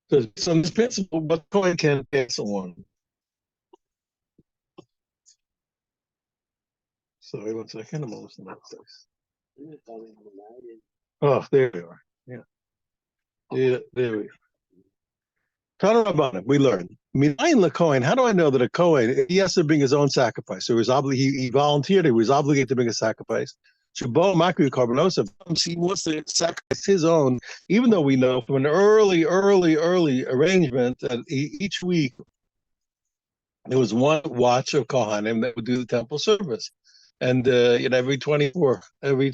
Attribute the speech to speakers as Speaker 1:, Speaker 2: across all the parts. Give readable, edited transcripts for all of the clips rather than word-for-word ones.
Speaker 1: So this principle, what coin can pass on? So wait 1 second, I'm almost in that place. Oh, there we are. Yeah, yeah, there we are. Talking about it, we learned. Minayin lekohen. How do I know that a kohen he has to bring his own sacrifice? So he volunteered. He was obligated to bring a sacrifice. Shabo makri karbonosa. He wants to sacrifice his own, even though we know from an early arrangement that each week there was one watch of kohanim that would do the temple service, and every 24 weeks.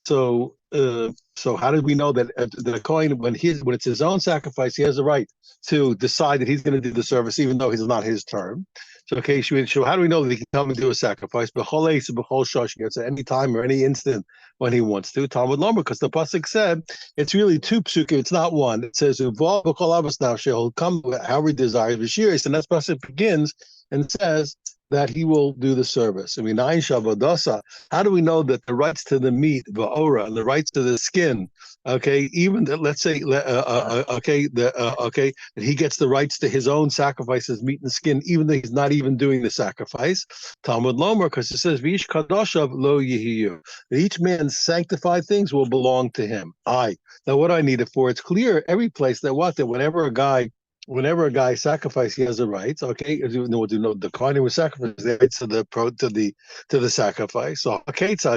Speaker 1: So how did we know that the Kohen, when it's his own sacrifice, he has the right to decide that he's going to do the service, even though it's not his term? So so how do we know that he can come and do a sacrifice? At any time or any instant when he wants to. Talmud Lomar, because the pasuk said it's really two psukim. It's not one. It says now she'll come however he desires. And that pasuk begins and says that he will do the service. I mean, how do we know that the rights to the meat, va'ora, and the rights to the skin, okay, even that, let's say, that he gets the rights to his own sacrifices, meat and skin, even though he's not even doing the sacrifice. Talmud Lomer, because it says, Vish kadoshav lo yihiyu, that each man's sanctified things will belong to him. Now what do I need it for? It's clear every place that whenever a guy sacrifices, he has the rights. Okay, the Kohen was sacrificed the rights to the sacrifice. So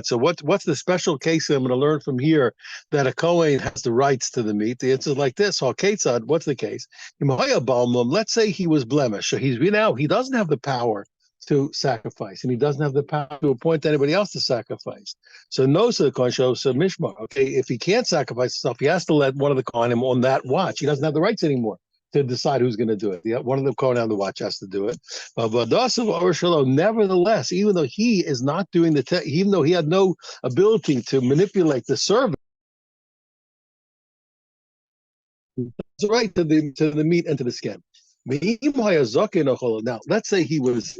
Speaker 1: so what's the special case that I'm going to learn from here that a Kohen has the rights to the meat? The answer is like this. So what's the case? Let's say he was blemished. So he doesn't have the power to sacrifice, and he doesn't have the power to appoint anybody else to sacrifice. So no, so the Kohen shows mishmar. Okay, if he can't sacrifice himself, he has to let one of the Kohanim on that watch. He doesn't have the rights anymore to decide who's going to do it. One of the Kohen on the watch has to do it. Nevertheless, even though he is not doing even though he had no ability to manipulate the service, it's right to the meat and to the skin. Now, let's say he was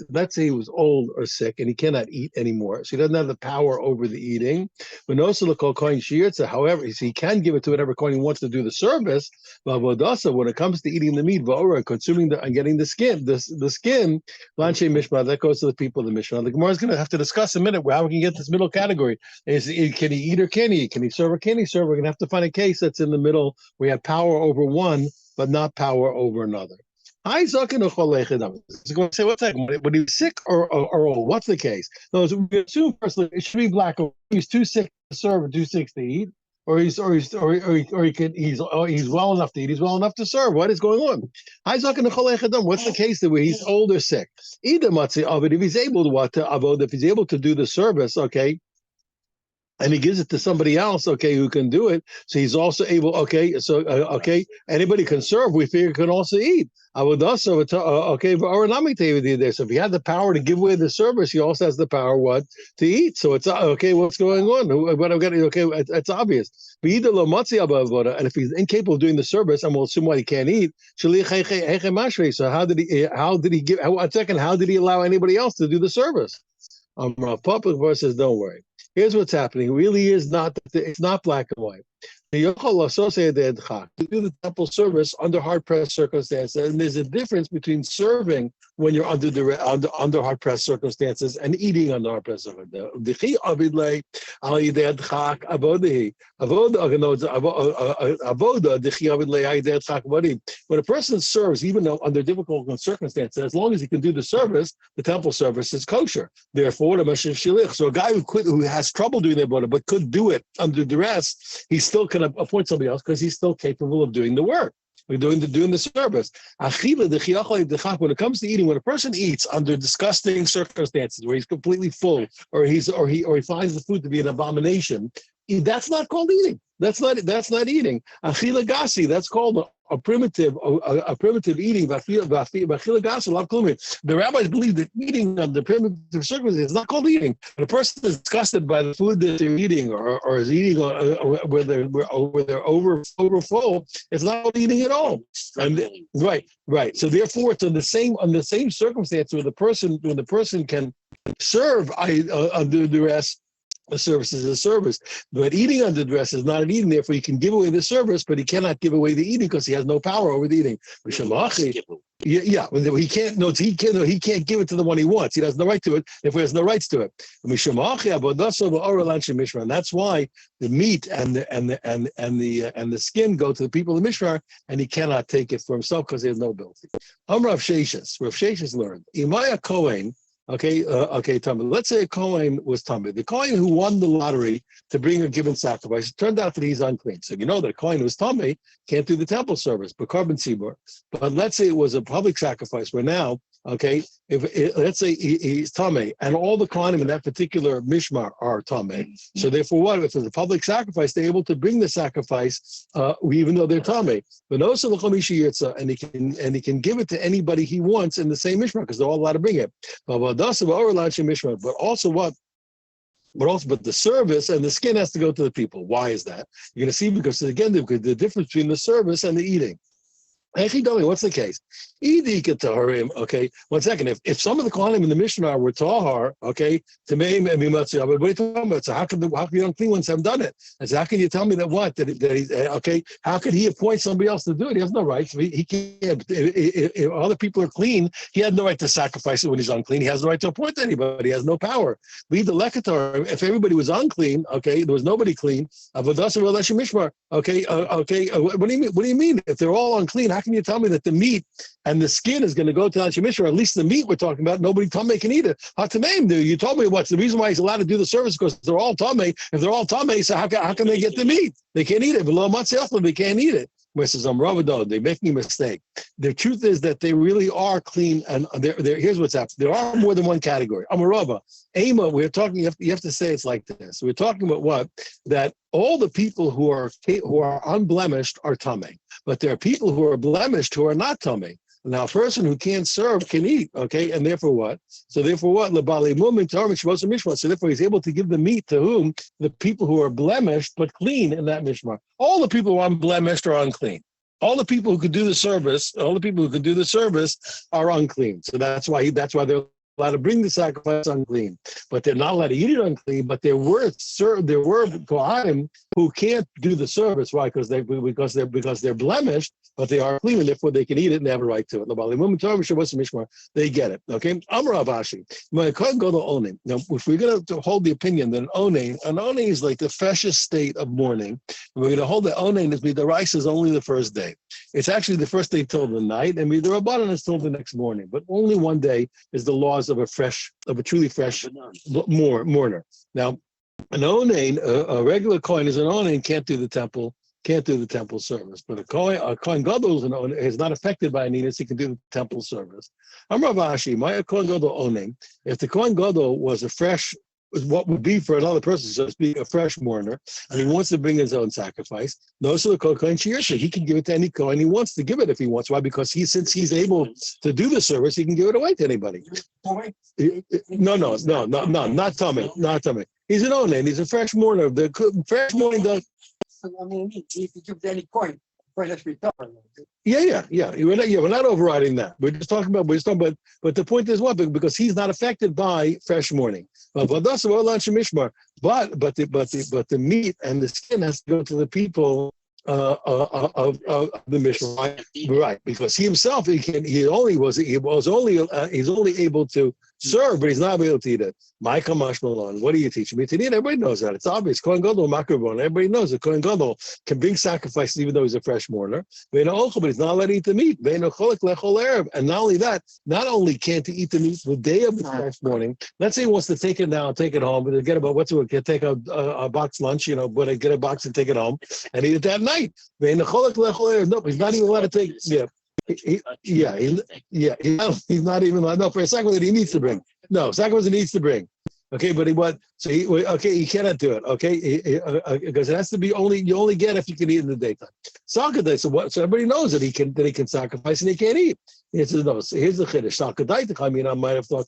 Speaker 1: old or sick and he cannot eat anymore, so he doesn't have the power over the eating. However, he can give it to whatever Kohen wants to do the service. But when it comes to eating the meat, consuming and getting the skin, that goes to the people of the Mishnah. The Gemara is going to have to discuss in a minute how we can get this middle category. Can he eat or can he eat? Can he serve or can he serve? We're going to have to find a case that's in the middle. We have power over one, but not power over another. Going to say, what's that? When he's sick or old? What's the case? No, we assume firstly it should be black. He's too sick to serve and too sick to eat, or he's well enough to eat. He's well enough to serve. What is going on? What's the case that he's old or sick? If he's able if he's able to do the service, okay, and he gives it to somebody else, okay, who can do it. So he's also able, anybody can serve. We figure can also eat. I would also, so if he had the power to give away the service, he also has the power to eat. So it's what's going on? What I'm getting, it's obvious. And if he's incapable of doing the service, and we'll assume why he can't eat. So how did he allow anybody else to do the service? Public verse says, don't worry. Here's what's happening. It really is it's not black and white. You can associate to do the temple service under hard-pressed circumstances, and there's a difference between serving when you're under hard-pressed circumstances and eating under hard-pressed circumstances. When a person serves, even though under difficult circumstances, as long as he can do the service, the temple service is kosher. Therefore, so a guy who has trouble doing that but could do it under duress, he still can appoint somebody else because he's still capable of doing the work. We're doing the service. When it comes to eating, when a person eats under disgusting circumstances where he's completely full, or he finds the food to be an abomination, that's not called eating. That's not eating. Achila gasi, that's called a primitive eating. The rabbis believe that eating under primitive circumstances is not called eating. When a person is disgusted by the food that they're eating, or is eating where they're over full, it's not called eating at all. And right. So therefore, it's on the same circumstance when the person can serve under duress. A service is a service, but eating under duress is not an eating. Therefore, he can give away the service, but he cannot give away the eating because he has no power over the eating. Yeah, he can't. No, he can't. No, he can't give it to the one he wants. He has no right to it. Therefore, he has no rights to it. And that's why the meat and the skin go to the people of the Mishmar, and he cannot take it for himself because he has no ability. Rav Sheshes learned Imaya Kohen. Okay, Tommy. Let's say a Kohen was Tommy. The Kohen who won the lottery to bring a given sacrifice, it turned out that he's unclean. So you know that a Kohen who was Tommy can't do the temple service, but carbon tzibur. But let's say it was a public sacrifice where now, let's say he's Tommy, and all the Kohanim in that particular mishmar are Tommy. So therefore, what if it's a public sacrifice? They're able to bring the sacrifice, even though they're Tommy. But also and he can give it to anybody he wants in the same mishmar because they're all allowed to bring it. But also what? But the service and the skin has to go to the people. Why is that? You're going to see because again, the difference between the service and the eating. What's the case? Okay, 1 second. If some of the Kohanim in the Mishnah were tahar, okay, to me, what are you talking about? So how can the unclean ones have done it? And so how can you tell me that what? That he's okay? How could he appoint somebody else to do it? He has no right. He can't. If other people are clean, he had no right to sacrifice it when he's unclean. He has no right to appoint anybody. He has no power. Leave the lekator. If everybody was unclean, okay, there was nobody clean. Okay, what do you mean? What do you mean? If they're all unclean, how can you tell me that the meat and the skin is going to go to Anshe Mishra? At least the meat we're talking about, nobody Tameh can eat it. You told me what's the reason why he's allowed to do the service because they're all Tameh. If they're all Tameh, so how can they get the meat? They can't eat it. Below Matzah, they can't eat it. Where says they're making a mistake. The truth is that they really are clean, and here's what's happening. There are more than one category. Amarava, Ema. We're talking. You have to say it's like this. We're talking about what? That all the people who are unblemished are tamei, but there are people who are blemished who are not tamei. Now, a person who can't serve can eat, okay, and therefore what? So therefore what? So therefore he's able to give the meat to whom? The people who are blemished but clean in that mishmar. All the people who are unblemished are unclean. All the people who could do the service, are unclean. So that's why they're allowed to bring the sacrifice unclean, but they're not allowed to eat it unclean. But there were Kohanim who can't do the service. Why? Because they're blemished, but they are clean, and therefore they can eat it and they have a right to it. They get it. Okay. Amar Avashi. Now, if we're going to hold the opinion that an onain is like the freshest state of mourning, and we're going to hold that onain is the rice is only the first day. It's actually the first day till the night, and the rabbanan is till the next morning. But only one day is the laws of a truly fresh mourner. Now, an onain, a regular coin is an onain, can't do the temple service. But a coin gadol is not affected by aninus, he can do the temple service. Amar Avashi, my coin gadol onain. If the coin gadol was a fresh, what would be for another person, so to speak, a fresh mourner, and he wants to bring his own sacrifice, no, so the kohen shirsha, he can give it to any kohen he wants to give it if he wants. Why? Because since he's able to do the service, he can give it away to anybody. No, not Tommy, not Tommy. He's an onain. He's a fresh mourner. The fresh mourning does.
Speaker 2: I mean, if you give any coin, has returned.
Speaker 1: Yeah. We're not overriding that. We're just talking about. But the point is what? Because he's not affected by fresh mourning. But the meat and the skin has to go to the people of the Mishra, right? Because he himself, he's only able to serve, but he's not able to eat it. My Kamash Malon, what are you teaching me to eat? Everybody knows that. It's obvious. Kohen Gadol Makrabon. Everybody knows that Kohen Gadol can bring sacrifices even though he's a fresh mourner. But he's not allowed to eat the meat. And not only that, not only can't he eat the meat the day of the fresh morning. Let's say he wants to take it now, take it home, but get about take a box lunch, but get a box and take it home and eat it that night. No, he's not even allowed to take. He's not even allowed. No, for a second he needs to bring. No, sacrifice he needs to bring. Okay, but he cannot do it. Okay, because it has to be you only get if you can eat in the daytime. So everybody knows that he can sacrifice and he can't eat. He says no. So here's the chiddush. I might have thought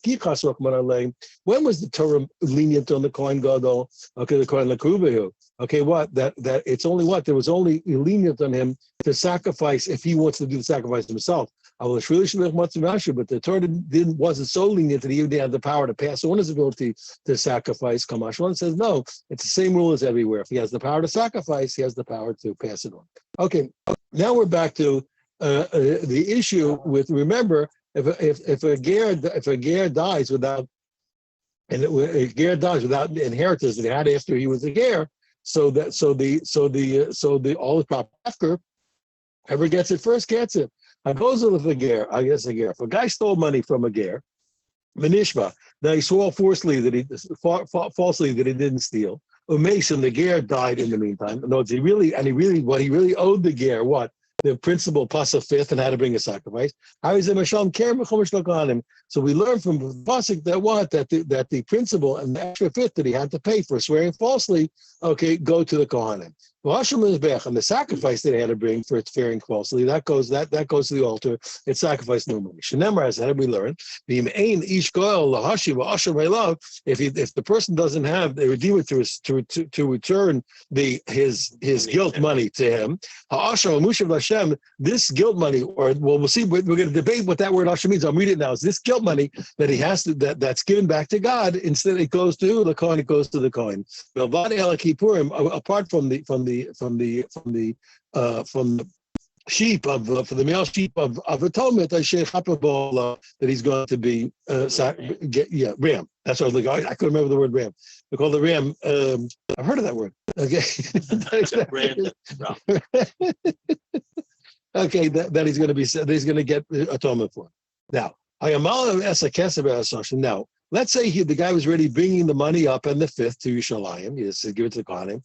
Speaker 1: when was the Torah lenient on the Kohen Gadol? Okay, the Kohen Lakubahu. Okay, what that it's only what there was only lenient on him to sacrifice if he wants to do the sacrifice himself. But the Torah wasn't so lenient that he even had the power to pass on his ability to sacrifice. Kamashwan says no, it's the same rule as everywhere. If he has the power to sacrifice, he has the power to pass it on. Okay, now we're back to the issue with, remember, if a ger dies without inheritance that he had after he was a ger, so the all the proper after, whoever gets it first gets it. I goes with a ger, I guess a ger. If a guy stole money from a ger, Manishma, now he swore falsely that he didn't steal. Umesh, the ger died in the meantime. No, what he really owed the ger, what? The principal plus a fifth and how to bring a sacrifice. So we learn from the pasuk that the principal and the extra fifth that he had to pay for swearing falsely, okay, go to the kohanim. And the sacrifice that he had to bring for swearing falsely, that goes to the altar. It's sacrifice no money. Shenemar, how did we learn? If the person doesn't have the redeemer to return his guilt money to him, this guilt money, or well, we'll see. We're going to debate what that word Asher means. I'll read it now. It's this guilt money that he has to that's given back to God. Instead, it goes to the Kohen. It goes to the Kohen. Apart from the sheep for the male sheep of atonement, that he's going to be ram. That's what I was like. I couldn't remember the word ram. We call the ram. I've heard of that word. Okay. Okay, that he's going to be. That he's going to get atonement for. Now, now, let's say the guy was already bringing the money up on the fifth to Yerushalayim. He said, give it to the Kohanim.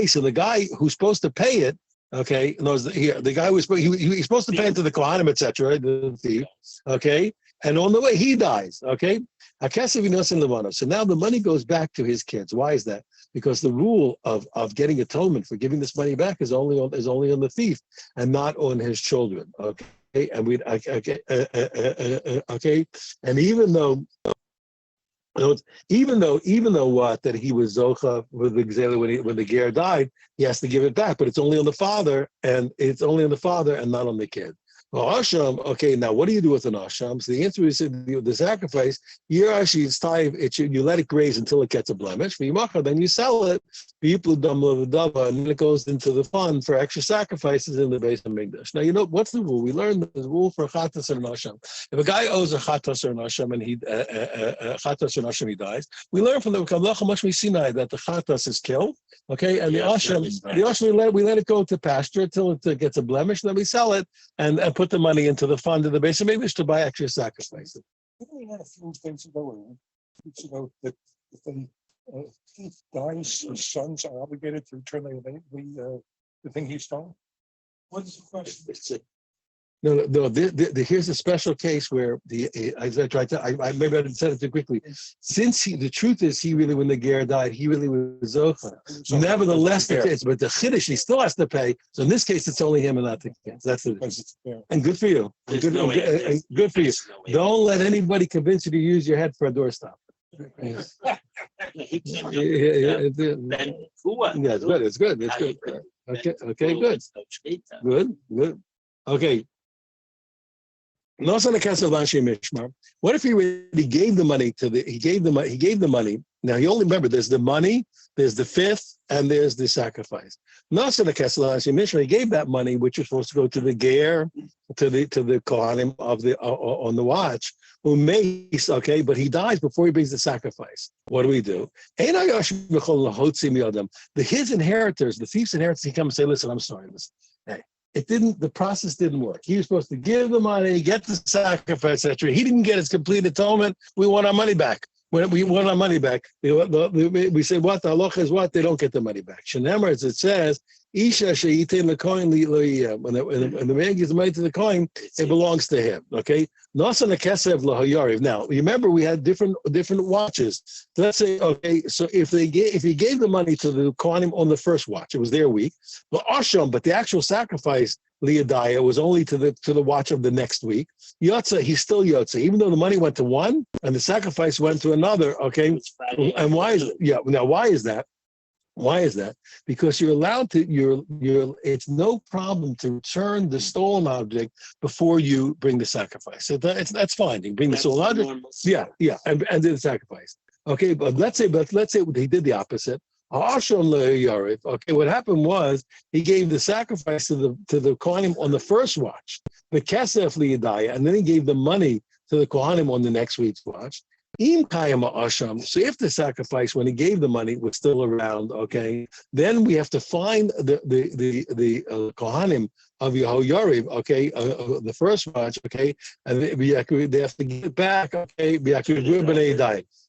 Speaker 1: So the guy who's supposed to pay it, okay, knows the guy was he's supposed to pay it to the Kohanim, etc. The thief, okay, and on the way he dies, okay. So now the money goes back to his kids. Why is that? Because the rule of getting atonement for giving this money back is only on the thief and not on his children. Okay, and okay, and even though what that he was zocha with the gzela when the ger died, he has to give it back, but it's only on the father and not on the kid. Well, Asham, okay, now what do you do with an Asham? So the answer is the sacrifice, you let it graze until it gets a blemish, then you sell it, and then it goes into the fund for extra sacrifices in the base of Mikdash. Now, you know, what's the rule? We learned the rule for Chatas or Asham. If a guy owes a Chatas or Asham and he dies, we learn from the Kamlacha Sinai that the Chatas is killed, okay, and the Asham we let it go to pasture until it gets a blemish, and then we sell it and put the money into the fund of the base of Mikdash to buy extra sacrifices.
Speaker 3: We had a few things ago that if a thief dies, his sons are obligated to return the thing he stole. What is the question?
Speaker 1: No. Here's a special case where maybe I didn't say it too quickly. Since the truth is, when the ger died, he really was zocha. Nevertheless, but the chiddush he still has to pay. So in this case, it's only him and not the kids. That's it. And good for you. Good for you. Don't let anybody convince you to use your head for a doorstop. Yeah, it's good. Okay, good. Okay. What if he really gave the money he gave the money. Now you only remember there's the money, there's the fifth, and there's the sacrifice. He gave that money, which was supposed to go to the ger, to the kohanim on the watch, who makes, okay, but he dies before he brings the sacrifice. What do we do? His inheritors, the thief's inheritors, he comes and say, listen, I'm sorry, hey. The process didn't work. He was supposed to give the money, get the sacrifice, etc. He didn't get his complete atonement. We want our money back. When we want our money back, we say, what? The halacha is what? They don't get the money back. Shenemar, as it says, Isha sheyitin lekohen li'loyeh. When the man gives the money to the kohen, it belongs to him. Okay. Nasan kesev lahayariv. Now, remember we had different watches. Let's say, okay, so if he gave the money to the kohanim on the first watch, it was their week. But the actual sacrifice liadaya was only to the watch of the next week. Yotza, he's still yotza, even though the money went to one and the sacrifice went to another. Okay, and why is that? Why is that? Because you're allowed to, it's no problem to return the stolen object before you bring the sacrifice. So that's fine. You bring the stolen object. Yeah, and do the sacrifice. Okay, but let's say he did the opposite. Okay, what happened was he gave the sacrifice to the Kohanim on the first watch, the Kesef Liyadaya, and then he gave the money to the Kohanim on the next week's watch. Im Kayama Asham. So if the sacrifice, when he gave the money, was still around, okay, then we have to find the Kohanim of Yehoyariv, okay, the first watch, okay, and they have to give it back, okay.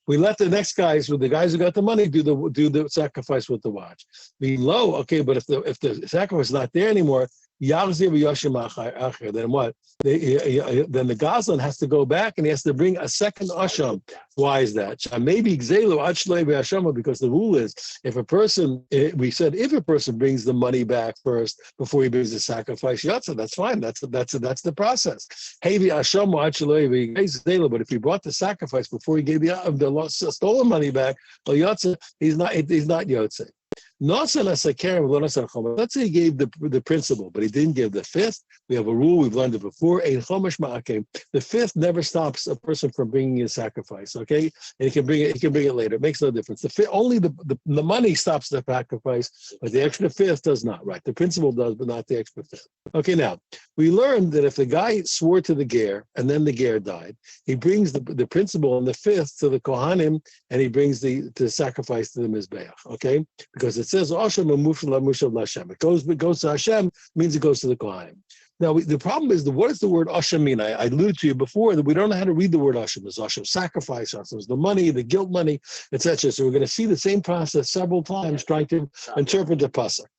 Speaker 1: We let the next guys, with the guys who got the money, do the sacrifice with the watch. Being low, okay, but if the sacrifice is not there anymore, then what? Then the Goslin has to go back and he has to bring a second asham. Why is that? Maybe because the rule is if a person brings the money back first before he brings the sacrifice, that's fine. That's the process. But if he brought the sacrifice before he gave the stolen money back, he's not yotze. Let's say he gave the principal, but he didn't give the fifth. We have a rule, we've learned it before. The fifth never stops a person from bringing a sacrifice, okay? And he can bring it later. It makes no difference. Only the money stops the sacrifice, but the extra fifth does not, right? The principal does, but not the extra fifth. Okay, now, we learned that if the guy swore to the ger, and then the ger died, he brings the principal and the fifth to the Kohanim, and he brings the sacrifice to the Mizbeach, okay? Because it says, it goes to Hashem, means it goes to the Kohanim. Now, the problem is, what does the word Asham mean? I alluded to you before that we don't know how to read the word Asham. There's Asham sacrifice, Asham the money, the guilt money, etc. So we're going to see the same process several times trying to interpret the pasuk.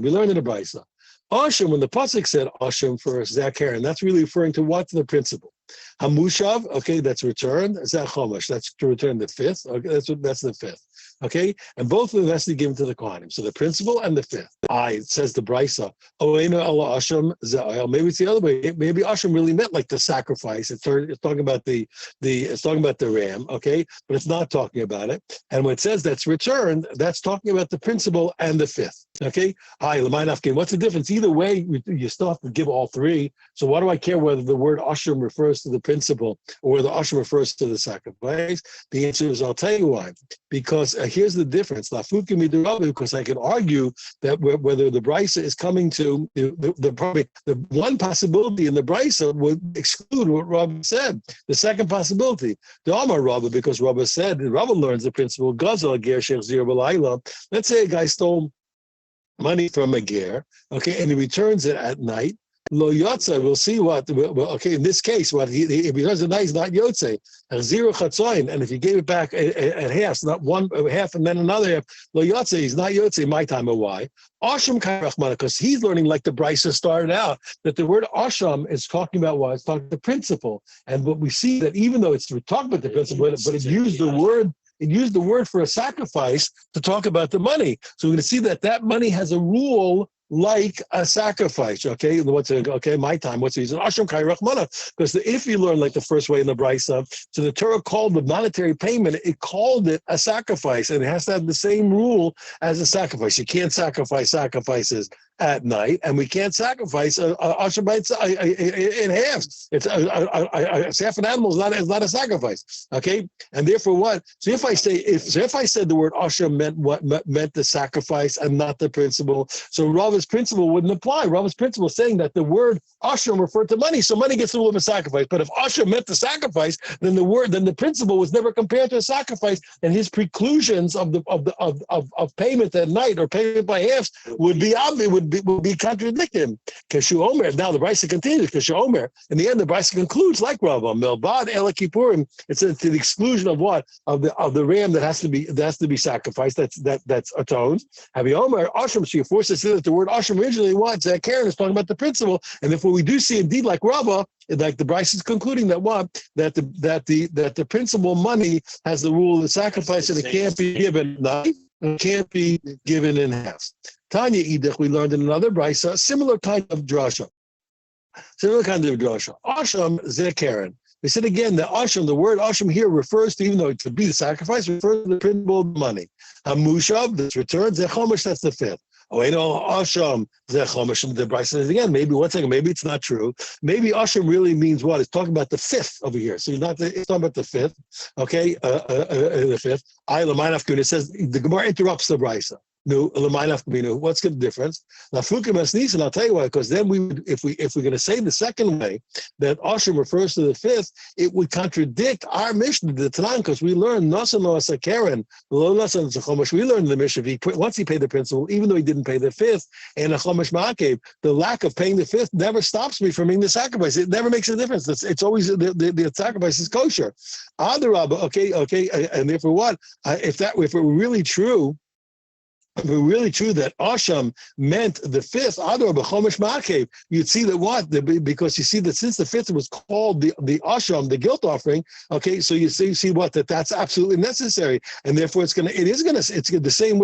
Speaker 1: We learned in the Brisa. Asham, when the pasuk said Asham first, Zakar, and that's really referring to what? To the principle. Hamushav, okay, that's returned. Zachomash, that's to return the fifth. Okay, that's the fifth. Okay, and both of them has to be given to the Kohanim. So the principal and the fifth. It says the Brisa. Maybe it's the other way. Maybe Asham really meant like the sacrifice. It's talking about the ram. Okay, but it's not talking about it. And when it says that's returned, that's talking about the principal and the fifth. Okay, what's the difference? Either way, you still have to give all three. So why do I care whether the word Asham refers to the principal or whether Asham refers to the sacrifice? The answer is, I'll tell you why. Because here's the difference. Because I can argue that whether the Brisa is coming to the one possibility in the Brisa would exclude what Rabbi said. The second possibility, the Amar Rabbi, because Rabbi said, Rabbi learns the principle. Let's say a guy stole money from a ger, okay, and he returns it at night. Lo yotze, we'll see what. Well, okay, in this case, what he returns at night is not yotze. Zero chatzoin, and if he gave it back at half, not one half and then another half, lo yotze, he's not yotze. My time, or why? Asham karachmana, because he's learning like the Brisa started out that the word asham is talking about what? It's talking about the principle, and what we see that even though it's talking about the principle, but it used the word. It used the word for a sacrifice to talk about the money. So we're going to see that money has a rule like a sacrifice. Okay, my time. What's the reason? Asham kai rachmana. Because if you learn like the first way in the Brisa, so the Torah called the monetary payment, it called it a sacrifice, and it has to have the same rule as a sacrifice. You can't sacrifice sacrifices at night, and we can't sacrifice asham in half. It's half an animal is not a sacrifice. Okay, and therefore what? So if I said the word asham meant the sacrifice and not the principle, so Rava's principle wouldn't apply. Rava's principle is saying that the word asham referred to money, so money gets the rule of a sacrifice. But if asham meant the sacrifice, then the principle was never compared to a sacrifice, and his preclusions of payment at night or payment by halves would be obvious. Would be contradicting him. Kashu Omer. Now the Brisa continues. Kashu Omer. In the end, the Brisa concludes like Rava. Melbad Ela Kippurim. It's to the exclusion of what? Of the ram that has to be sacrificed. That's atoned. Havi Omer Asham. So you force us to say that the word Asham originally was Karen is talking about the principle, and therefore we do see indeed like Rava, like the Brisa is concluding that the principal money has the rule of the sacrifice, and it can't be given. It can't be given in half. Tanya Idach, we learned in another Brisa, similar kind of drasha. Asham Zekaren. We said again, the word asham here refers to, even though it could be the sacrifice, refers to the principal of money. Hamushav, this returns, zechomish, that's the fifth. Oh, asham, zechomish, the Bryce says again, maybe, one second, maybe it's not true. Maybe asham really means what? It's talking about the fifth over here. So it's talking about the fifth, okay? The fifth. It says, the Gemara interrupts the Bryce. No, what's the difference? Now, and I'll tell you why. Because then if we're going to say the second way that Asham refers to the fifth, it would contradict our Mishnah, the Tanakh, because we learned Nasan Loasa Karen, Lo Nasan Chomesh. We learned in the Mishnah once he paid the principal, even though he didn't pay the fifth, and a Chomesh Ma'akev, the lack of paying the fifth never stops me from making the sacrifice. It never makes a difference. It's always the sacrifice is kosher. Adarabba, okay, and therefore what? If it were really true. If it were really true that Asham meant the fifth, you'd see that what? Because you see that since the fifth was called the Asham, the guilt offering, okay, so you see what? That's absolutely necessary. And therefore it's the same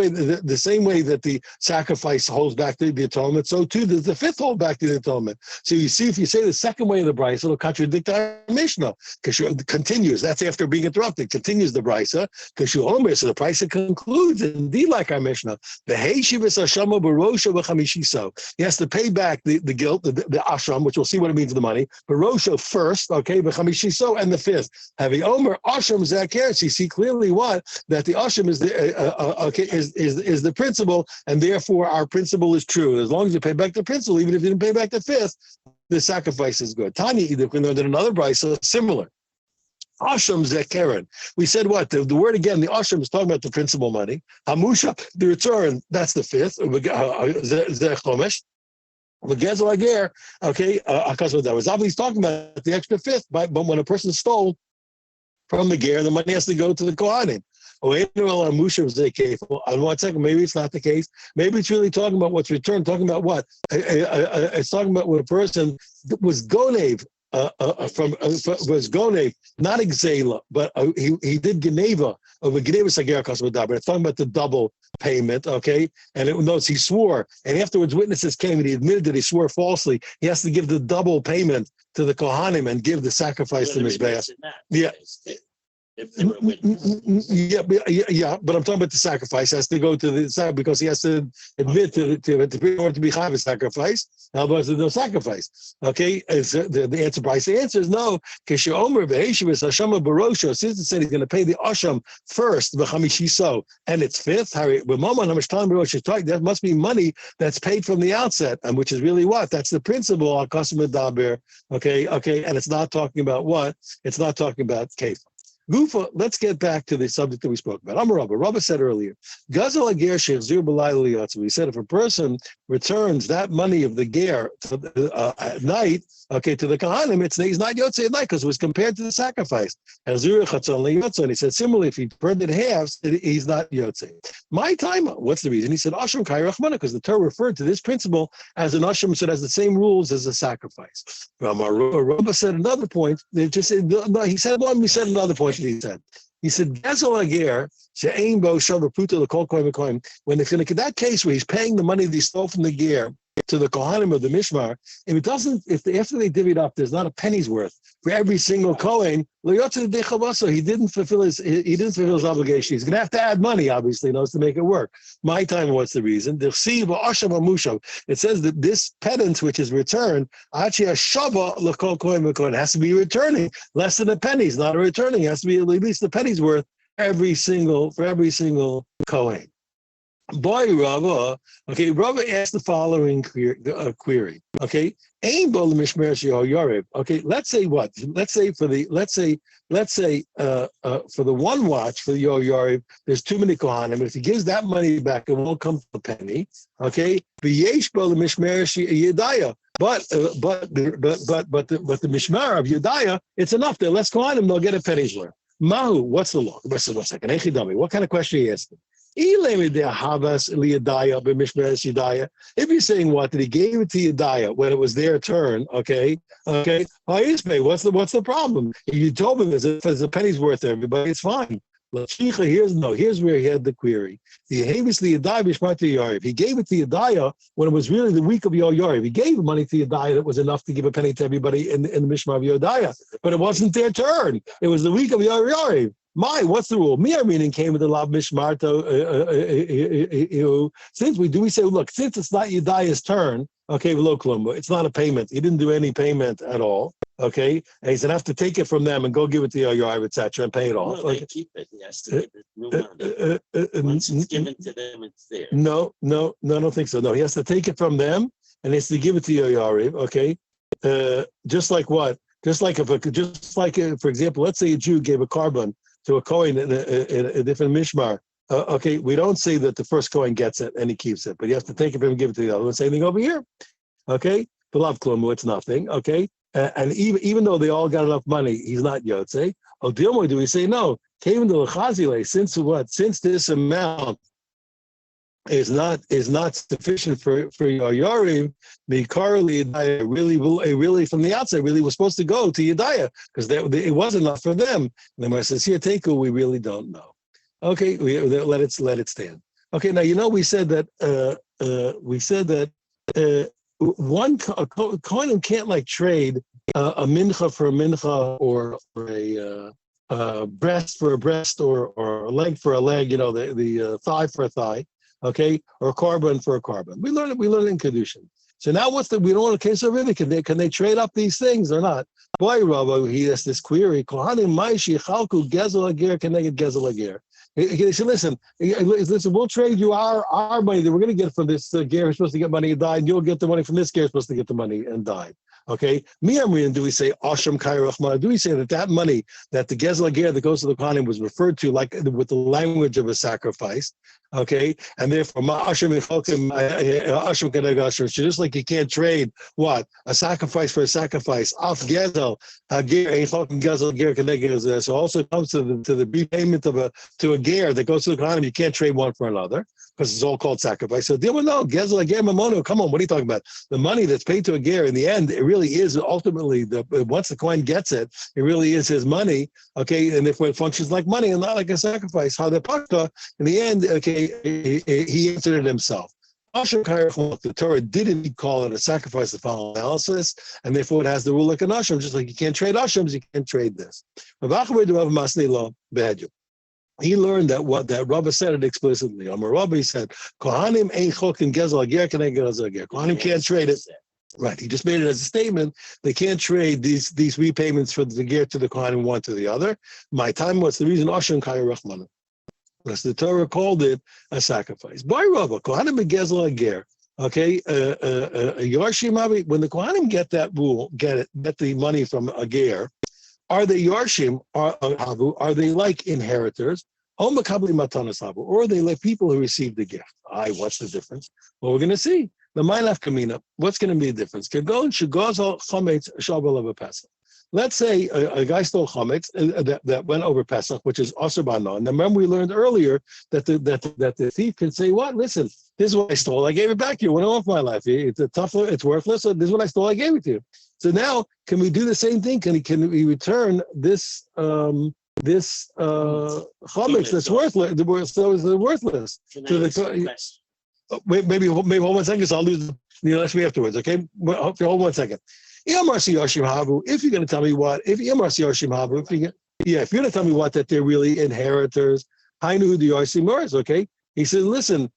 Speaker 1: way that the sacrifice holds back the atonement, so too does the fifth hold back the atonement. So you see, if you say the second way of the Brisa, it'll contradict our Mishnah. Because continues, that's after being interrupted, continues the Brisa, because so the Brisa concludes, indeed like our Mishnah. The Heishivas Ashama Barosha B'chamishiso. He has to pay back the guilt, the Asham, which we'll see what it means for the money. Barosha first, okay, B'chamishiso, and the fifth. Having Omer Asham Zakir. So you see clearly what? That the Asham is the principle, and therefore our principle is true. As long as you pay back the principle, even if you didn't pay back the fifth, the sacrifice is good. Tanya, we learned in another brisa similar. Asham zekeren. We said what? The word again, the Asham is talking about the principal money. Hamusha, the return, that's the fifth. Zechomesh. Okay, that was obviously talking about the extra fifth, but when a person stole from the ger, the money has to go to the Kohanim. On 1 second, maybe it's not the case. Maybe it's really talking about what's returned, talking about what? It's talking about when a person was gonev, was gonev, not exela, but he did geneva of a geneva sager kasmadab. But it's talking about the double payment, okay? And it notes he swore, and afterwards witnesses came and he admitted that he swore falsely. He has to give the double payment to the Kohanim and give the sacrifice to Mizbeach. Yeah. Yeah, but I'm talking about the sacrifice. Has to go to the side because he has to admit to be chayv a sacrifice. Otherwise, there's no sacrifice. Okay, the answer. Bryce answers no. Since it said he's going to pay the asham first, and it's fifth. That must be money that's paid from the outset, and which is really what? That's the principle on customer daber. Okay, and it's not talking about what? It's not talking about kef. Gufa, let's get back to the subject that we spoke about. Rabba said earlier, we said if a person returns that money of the ger at night, okay, to the Kohanim, he's not Yotzei at night because it was compared to the sacrifice. And he said, similarly, if he burned it halves, he's not Yotzei. My time, what's the reason? He said, Ashram Kai Rachmana, because the Torah referred to this principle as an Ashram, so it has the same rules as a sacrifice. Rabba said another point. He said another point. He said, Gezel Ager, She'ein Bo Shav Pruta L'Kol Kohen V'Kohen. When if in that case where he's paying the money that he stole from the ger to the Kohanim of the Mishmar, if after they divvied up, there's not a penny's worth for every single Kohen, he didn't fulfill his obligation. He's going to have to add money, obviously, in order to make it work. My time, what's the reason? It says that this penance, which is returned, has to be returning less than a penny. It's not a returning. It has to be at least the penny's worth for every single Kohen. Boy, Rava. Okay, Rava asked the following query. Okay, okay, let's say what? Let's say for the one watch for the Yo Yariv, there's too many Kohanim. If he gives that money back, it won't come to a penny. Okay, but the mishmar of Yedaya, it's enough. They're less Kohanim, they'll get a penny's worth. Mahu, what's the law? Wait a second. What kind of question are you asking? If you're saying what, that he gave it to Yedaya when it was their turn, okay, what's the problem? You told him there's a penny's worth to everybody, it's fine. Here's where he had the query. He gave it to Yedaya when it was really the week of Yoriv. He gave money to Yedaya that was enough to give a penny to everybody in the Mishmar of Yedaya, but it wasn't their turn. It was the week of Yoriv. What's the rule? Mir meaning came with the lav mishmar to since we say, look, since it's not Yedaya's turn, okay, it's not a payment. He didn't do any payment at all. Okay, and he said, I have to take it from them and go give it to Yorav, etc., and pay it off.
Speaker 4: No, they keep it. He has to give it new money. Once it's given to them, it's theirs.
Speaker 1: No, I don't think so. No, he has to take it from them and he has to give it to Yorav. Okay, just like what? Just like for example, let's say a Jew gave a carbon to a Kohen in a different mishmar. Okay, we don't say that the first Kohen gets it and he keeps it, but he has to take it from him and give it to the other one. Same thing over here. Okay, the lav klumu, it's nothing. Okay. And even though they all got enough money, he's not Yotze. Odilmo, do we say no? Came to L'chazile, since what? Since this amount is not sufficient for Yorim, the Karli really from the outset really was supposed to go to Yedaya because it wasn't enough for them. And the Gemara says here, Teku, we really don't know. Okay, let it stand. Okay, now we said that one Kohanim can't like trade a mincha for a mincha or a breast for a breast or a leg for a leg, the thigh for a thigh, okay, or a carbon for a carbon. We learn it in Kedushin. So now we don't want to case over can they trade up these things or not? Boy, Rabbi, he has this query. Kohanim maishi chalku gezel ager keneged gezel ager. He said, listen, we'll trade you our money that we're going to get from this ger who's supposed to get money and died, and you'll get the money from this ger who's supposed to get the money and died. Okay? Do we say Asham Kairachman? Do we say that money that the gezel ger that goes to the Kohanim was referred to like with the language of a sacrifice? Okay, and therefore, just like you can't trade what a sacrifice for a sacrifice. So also comes to the repayment to a ger that goes to the Kohanim. You can't trade one for another because it's all called sacrifice. So deal with no gezel ger mamono. Come on, what are you talking about? The money that's paid to a ger in the end, it really is ultimately once the Kohen gets it, it really is his money. Okay, and therefore it functions like money and not like a sacrifice. How the pakta in the end, okay. He answered it himself. The Torah didn't call it a sacrifice to follow analysis, and therefore it has the rule like an ashram. Just like you can't trade ashrams, you can't trade this. He learned that Rabbi said it explicitly. Rabbi said, Kohanim ain't chokin gezel ager keneged gezel ager. Kohanim can't trade it. Right. He just made it as a statement. They can't trade these repayments for the ger to the Kohanim one to the other. My time was the reason ashram kaya rachmana. Because the Torah called it a sacrifice. By Rabba, Kohanim begezel ager. Okay, Yarshim Avi. When the Kohanim get that rule, get the money from a ger, are they Yarshim? Are they like inheritors? Or are they like people who received the gift? What's the difference? Well, we're going to see. The Ma'ilaf Kamina. What's going to be the difference? Let's say a guy stole chametz that went over Pesach, which is Asur B'Hana. And remember, we learned earlier that the thief can say, "What? Listen, this is what I stole. I gave it back to you. It went off my life. It's it's worthless. So this is what I stole. I gave it to you." So now, can we do the same thing? Can we return this chametz that's worthless? So is it worthless to the? Maybe hold 1 second. So I'll lose. Ask me afterwards. Okay, hold 1 second. If you're going to tell me what, if you're going to tell me what, that they're really inheritors, okay? He says, listen,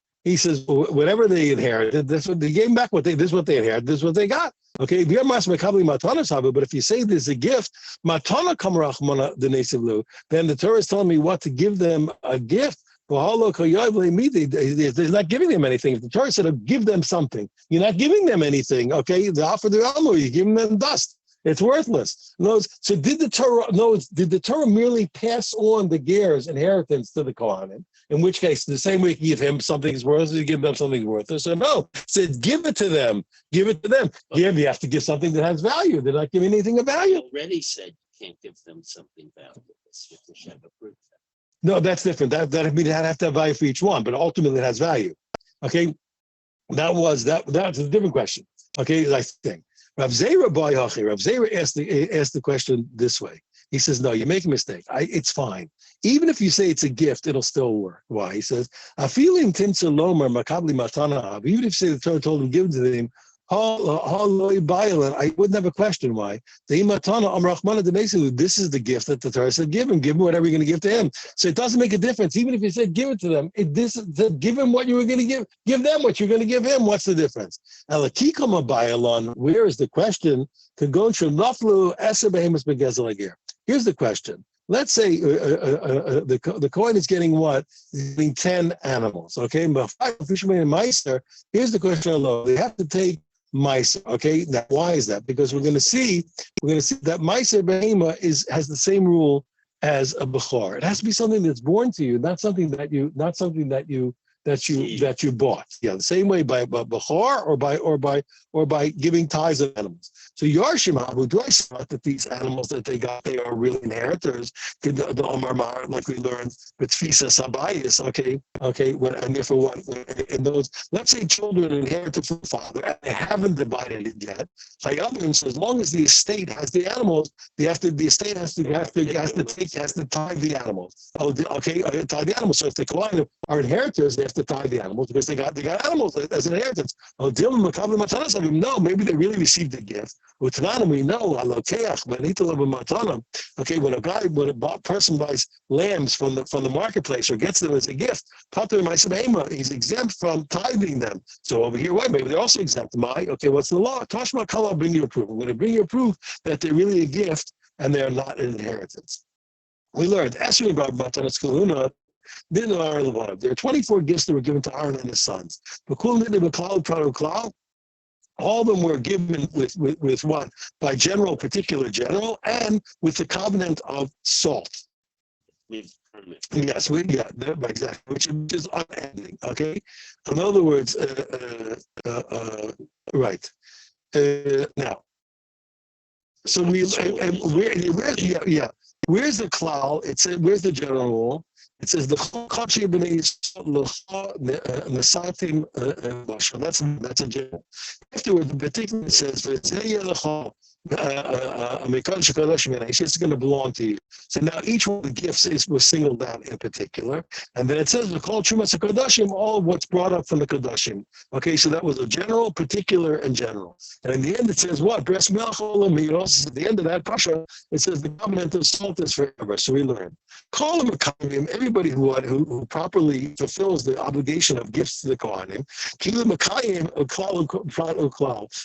Speaker 1: whatever they inherited, this what they gave back. This is what they inherited. This is what they got. Okay. But if you say there's a gift, then the Torah is telling me what to give them a gift. They're not giving them anything. If the Torah said, give them something, you're not giving them anything. Okay, the offer the Almo, you're giving them dust. It's worthless. So did the Torah merely pass on the ger's inheritance to the Kohanim? In which case, the same way you give him something is worthless, you give them something worthless. So no, it said give it to them. Give it to them. You have to give something that has value. They're not giving anything of value.
Speaker 4: Already said you can't give them something valuable.
Speaker 1: No, that's different. That means it have to have value for each one, but ultimately it has value. Okay, that's a different question. Okay, I think Rav Zera asked the question this way. He says, no, you make a mistake. It's fine. Even if you say it's a gift, it'll still work. Why? He says, I feel him timsalom makabli matana. Even if you say the Torah told him, give it to him, I wouldn't have a question why. This is the gift that the Torah said, give him whatever you're going to give to him. So it doesn't make a difference. Even if you said, give it to them, give him what you were going to give them what you're going to give him. What's the difference? Where is the question? Here's the question. Let's say the Kohen is getting what? He's getting 10 animals, okay? Here's the question. They have to take Meiser, okay? Now, why is that? Because we're going to see that Meiser Behema has the same rule as a Bechor. It has to be something that's born to you, not something that you bought. Yeah, the same way by Bechor or by giving tithes of animals. So Yarshim Abu, do I thought that these animals that they got, they are really inheritors? The Omar Mar, like we learned with Fisa Sabayis, okay, and therefore what in those, let's say children inherited from the father and they haven't divided it yet. Chayavim says as long as the estate has the animals, the estate has to tithe the animals. Tithe the animals. So if the Kohanim are inheritors, they have to tithe the animals because they got animals as an inheritance. No, maybe they really received the gift. We know, okay, when a person buys lambs from the marketplace or gets them as a gift, he's exempt from tithing them. So over here, why? Maybe they're also exempt. Okay, what's the law? Tashma Kala, bring your proof. I'm going to bring your proof that they're really a gift and they're not an inheritance. We learned, there are 24 gifts that were given to Aaron and his sons. All of them were given with what? By particular general, and with the covenant of salt. Yes, exactly, which is unending. Okay, in other words, right now. So where's the klal? It says where's the general rule? It says the Chachi B'nei Nesatim Moshe. That's a general. Afterward, the particular says it's going to belong to you. So now each one of the gifts was singled out in particular, and then it says the Kol Chumas HaKadoshim, all what's brought up from the Kadoshim. Okay, so that was a general, particular, and general. And in the end, it says what? Bres Melech Olam Miros. At the end of that pasha, it says the covenant of salt is forever. So we learn. Call them a Kohanim, everybody who properly fulfills the obligation of gifts to the Kohanim.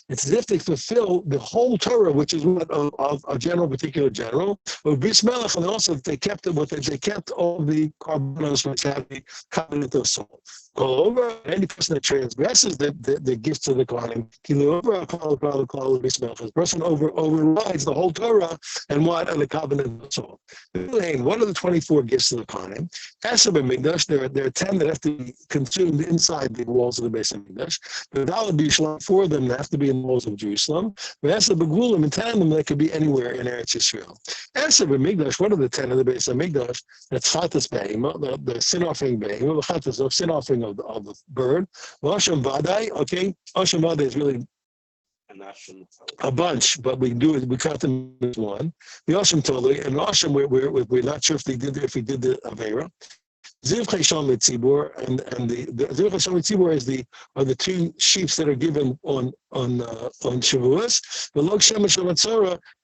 Speaker 1: It's as if they fulfill the whole Torah, which is what of a general, particular general. Or Bris Melech, and also they kept all the carbonos which have the covenant of salt. Over any person that transgresses the gifts of the Kohanim, the person overrides the whole Torah and what? And the covenant of salt. What are the 24 gifts of the Kohanim? There are 10 that have to be consumed inside the walls of the Beis Hamikdash. The Daled B'Yisrael, 4 of them that have to be in the walls of Jerusalem. And 10 of them that could be anywhere in Eretz Yisrael. What are the 10 of the Beis Hamikdash? That's Chatas Behema, the sin offering Behema, the Chatas of sin offering of the bird. Asham Vadai, okay, Asham Vadai is really a bunch, but we count them as one. The Asham Totally, and Asham we're not sure if he did the Avera. Ziv Chaysham Tzibur and the Ziv Chaysham Tzibur are the 2 sheeps that are given on Shavuos, the log shemesh of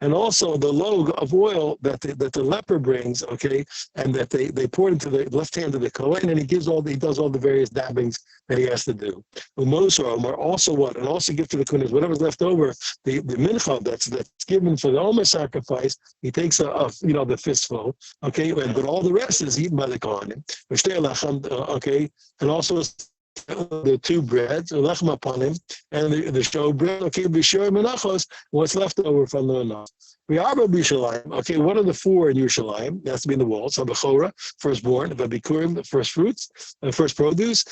Speaker 1: and also the log of oil that the leper brings, okay, and that they pour into the left hand of the Kohen, and he does all the various dabbings that he has to do. Also what, and also give to the Kohen whatever's left over, the mincha that's given for the Omer sacrifice, he takes the fistful, okay, but all the rest is eaten by the Kohen. Okay, and also the 2 breads, lechem upon him, and the show bread. Okay, b'shur menachos, what's left over from the menach. Okay, what are the 4 in Yerushalayim? It has to be in the walls. So Bechora, firstborn, Bikurim, the first fruits, first produce,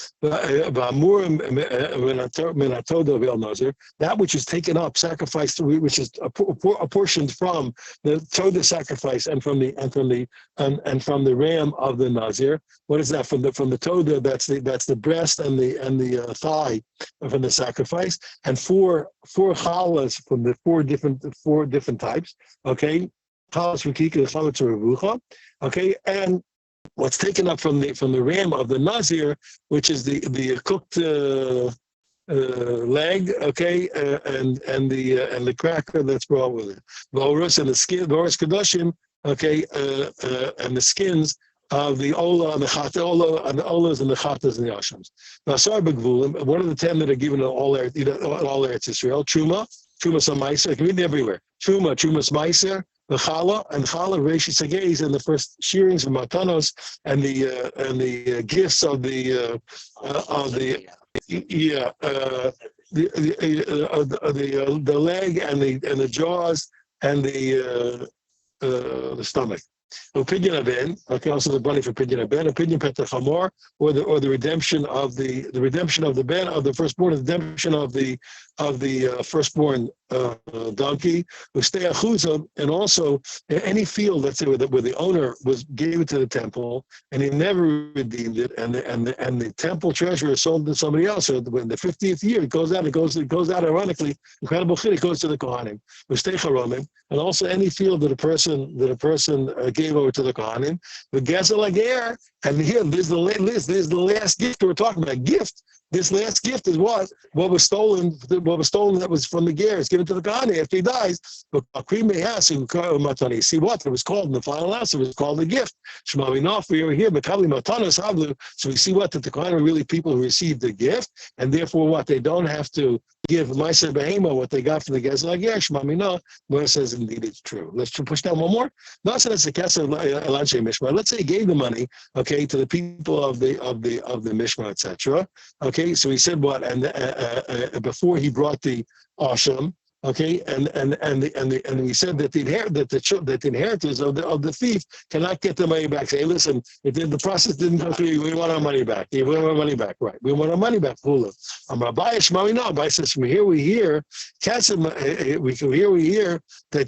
Speaker 1: that which is taken up, sacrificed, which is apportioned from the Todah sacrifice and from the ram of the Nazir. What is that from the Todah? That's the breast and the thigh from the sacrifice, and four challahs from the four different types. Okay, Okay, and what's taken up from the ram of the nazir, which is the cooked leg, okay, and the cracker that's brought with it, the and the skin, the kadoshim, okay, and the skins of the ola and the chata, ola and the olas and the chatas and the ashams. Nasar begvulim, one of the 10 that are given in all Eretz Israel, truma samaiser, it can be everywhere. Truma's maiser, the challah and challah reishi sageis, and the first shearings of matanos and the gifts of the the leg and the jaws and the stomach. Opinion Ben, okay, also the bunny for opinion Ben, opinion Petachamor, or the redemption of the redemption of the Ben of the firstborn, the redemption of the firstborn donkey, and also any field, let's say, where the owner gave it to the temple and he never redeemed it, and the temple treasurer sold it to somebody else. So in the 50th year, it goes out ironically, incredible chid, it goes to the Kohanim, and also any field that a person gave over to the Kohanim, the Gezel Ager, and here there's the last gift we're talking about. Gift. This last gift is what was stolen that was from the ger. It's given to the Kohanim after he dies. But see what? It was called in the final answer, it was called a gift. We are here, so we see what? That the Kohanim are really people who received the gift, and therefore what? They don't have to give Ma'aser Behema what they got from the Gezel Ager. Shmamina, where it says indeed it's true. Let's push down one more. Not so that's the Kesef Elanche Mishma. Let's say he gave the money, okay, to the people of the Mishma, etc. Okay, so he said what, and before he brought the asham, okay, and we said that the inheritors of the thief cannot get the money back. Say, hey, listen, the process didn't go through. We want our money back. We want our money back, right? We want our money back. Hula. Rabbi says from here we hear that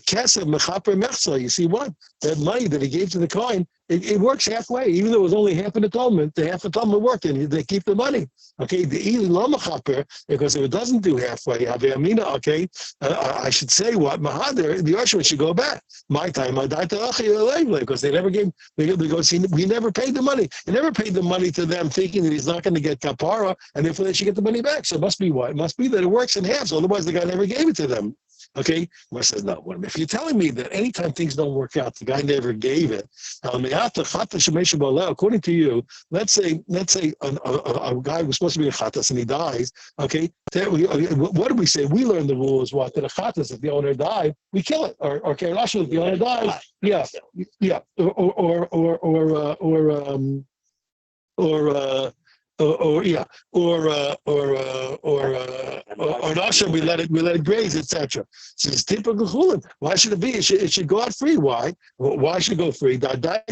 Speaker 1: kesef mechaper mechza. You see what? That money that he gave to the coin, it works halfway, even though it was only half an atonement. The half atonement worked, and they keep the money. Okay, the lamachaper, because if it doesn't do halfway, okay, I should say what mahader, the Ashman should go back. My time, I died to because they never gave. We never paid the money. He never paid the money to them, thinking that he's not going to get kapara, and therefore they should get the money back. So it must be what? It must be that it works in half. So otherwise, the guy never gave it to them. Okay, Mar says no. If you're telling me that anytime things don't work out, the guy never gave it. According to you, let's say a guy was supposed to be a chatas and he dies. Okay, what do we say? We learn the rule is what, that a chatas, if the owner died, we kill it, or kerashu, if the owner dies, or Nashim, we let it graze, etc. So it's typical chulim. Why should it be? It should go out free. Why? Why should it go free? If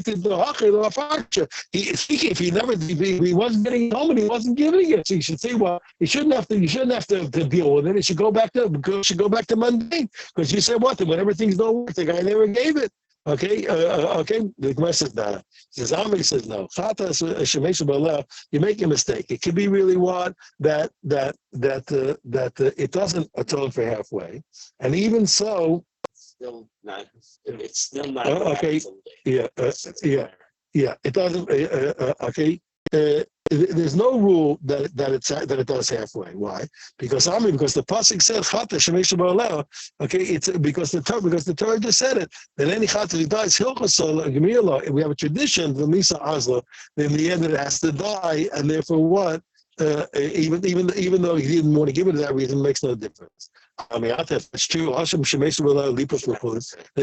Speaker 1: he wasn't getting home and he wasn't giving it, so you should say, well, you shouldn't have to deal with it. It should go back to mundane, because you said what? When everything's don't work, the guy never gave it. Okay, okay. The Gemara says that. Amri says no. You make a mistake. It could be really what that it doesn't atone for halfway, and even so,
Speaker 4: it's still not.
Speaker 1: Okay, yeah. It doesn't. Okay. There's no rule that it does halfway. Why? Because the pasuk said chata shemesh ba'aleha. Okay, it's because the Torah just said it. That any chata who dies hilchosol gemila. We have a tradition the misa azla. In the end, it has to die, and therefore what? Even though he didn't want to give it that reason, it makes no difference. I mean, it's true. The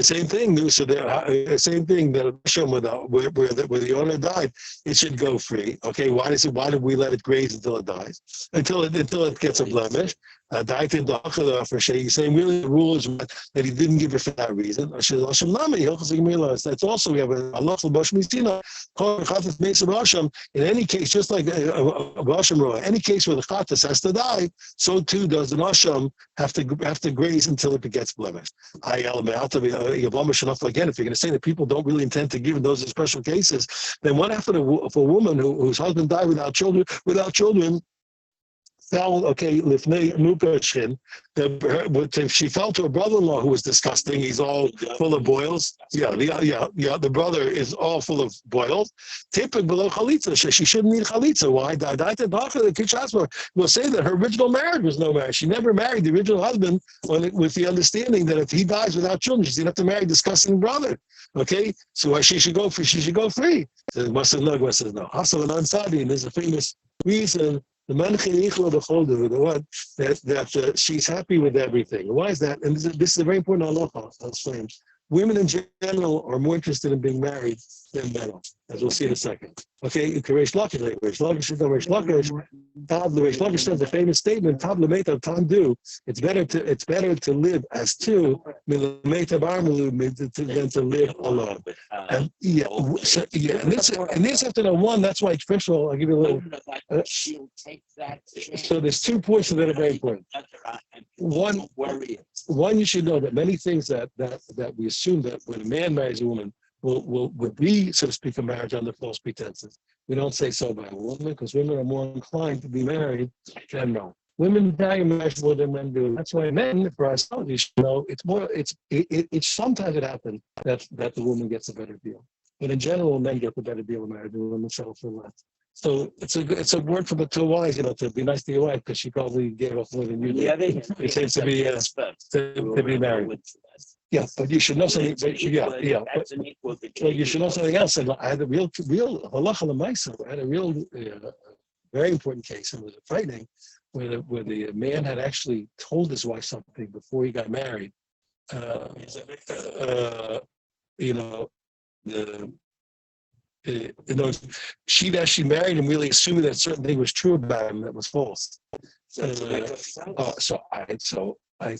Speaker 1: same thing. So the same thing that Hashem where the owner died, it should go free. Okay, why did we let it graze until it dies? Until it gets a blemish. You're saying really the rule is that he didn't give it for that reason. That's also we have a Allah in any case, just like any case where the chatas has to die, so too does the nasham have to graze until it gets blemished. Again, if you're going to say that people don't really intend to give in those special cases, then what happened if a woman whose husband died without children?
Speaker 5: fell, okay, lifnei mukashin, if she fell to her brother-in-law who was disgusting, he's all full of boils. Yeah, the brother is all full of boils. Typical below chalitza, she shouldn't need chalitza. Why? We'll say that her original marriage was no marriage. She never married the original husband with the understanding that if he dies without children, she's gonna have to marry a disgusting brother. Okay, so she should go free. She should go free. So says no. Hassan Ansadi, and there's a famous reason. The the one that she's happy with everything. Why is that? And this is a very important halacha. I'll explain. Women in general are more interested in being married than men, as we'll see in a second. Okay, Reish Lakish says the famous statement, Tab Lemeta Tam Du. It's better to live as two than to live alone. And and this have to know one. That's why first of all, I'll give you a little. So there's 2 points that are very important. One, you should know that many things that we assume that when a man marries a woman would be, so to speak, a marriage under false pretenses. We don't say so by a woman because women are more inclined to be married than men. Women value marriage more than men do. That's why men, for ourselves, you should know it's sometimes it happens that the woman gets a better deal. But in general, men get the better deal of marriage and women settle for less. So it's a word for the 2 wives, to be nice to your wife because she probably gave up more than you did. It seems to be married. Yeah, but you should know something. But you should know something else. And I had a real halacha l'maisa. I had a real very important case. It was frightening, where the man had actually told his wife something before he got married. She'd actually married him, really assuming that certain thing was true about him that was false. So I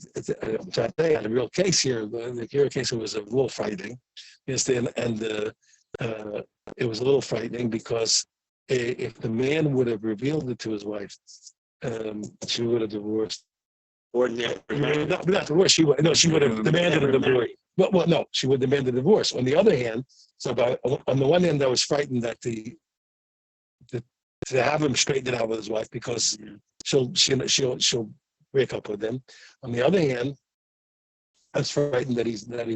Speaker 5: had a real case here. The case was a little frightening, you understand? And it was a little frightening because if the man would have revealed it to his wife, she would have divorced.
Speaker 4: Or never.
Speaker 5: Not divorced. She would have demanded a divorce. Well, no, she would demand a divorce. On the other hand, on the one hand, I was frightened that to have him straighten it out with his wife because she'll break up with him. On the other hand, I was frightened that he's not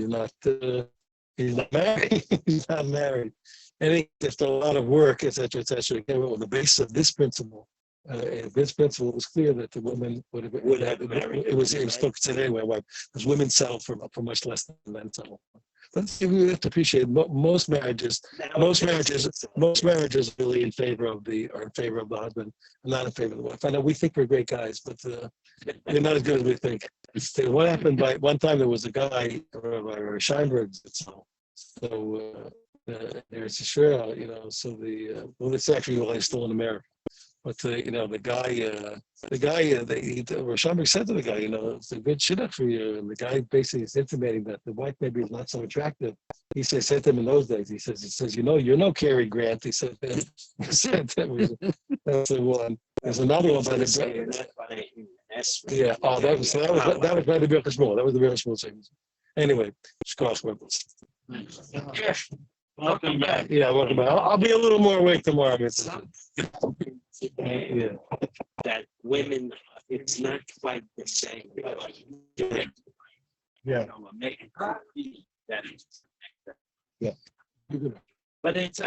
Speaker 5: married. He's not married. And it's a lot of work, etc., etc. On the basis of this principle, this principle, it was clear that the woman would have it was still considered anyway, because women settle for much less than men settle. But we have to appreciate most marriages really in favor of the husband and not in favor of the wife. I know we think we're great guys, but they're not as good as we think. What happened one time there was a guy, Rabbi Scheinberg, there's a sure, so it's actually still in America. But the Rashambik said to the guy, it's a good shidduch for you. And the guy basically is intimating that the wife maybe is not so attractive. He said to him in those days, he says, you're no Cary Grant. He said that was the one. There's another one by the that was by the Birch Shmuel. That was the Birch Shmuel segment. Anyway,
Speaker 4: Welcome back.
Speaker 5: Yeah, welcome back. I'll be a little more awake tomorrow.
Speaker 4: That women, it's not quite the same.
Speaker 5: Yeah.
Speaker 4: That is.
Speaker 5: Yeah.
Speaker 4: But it's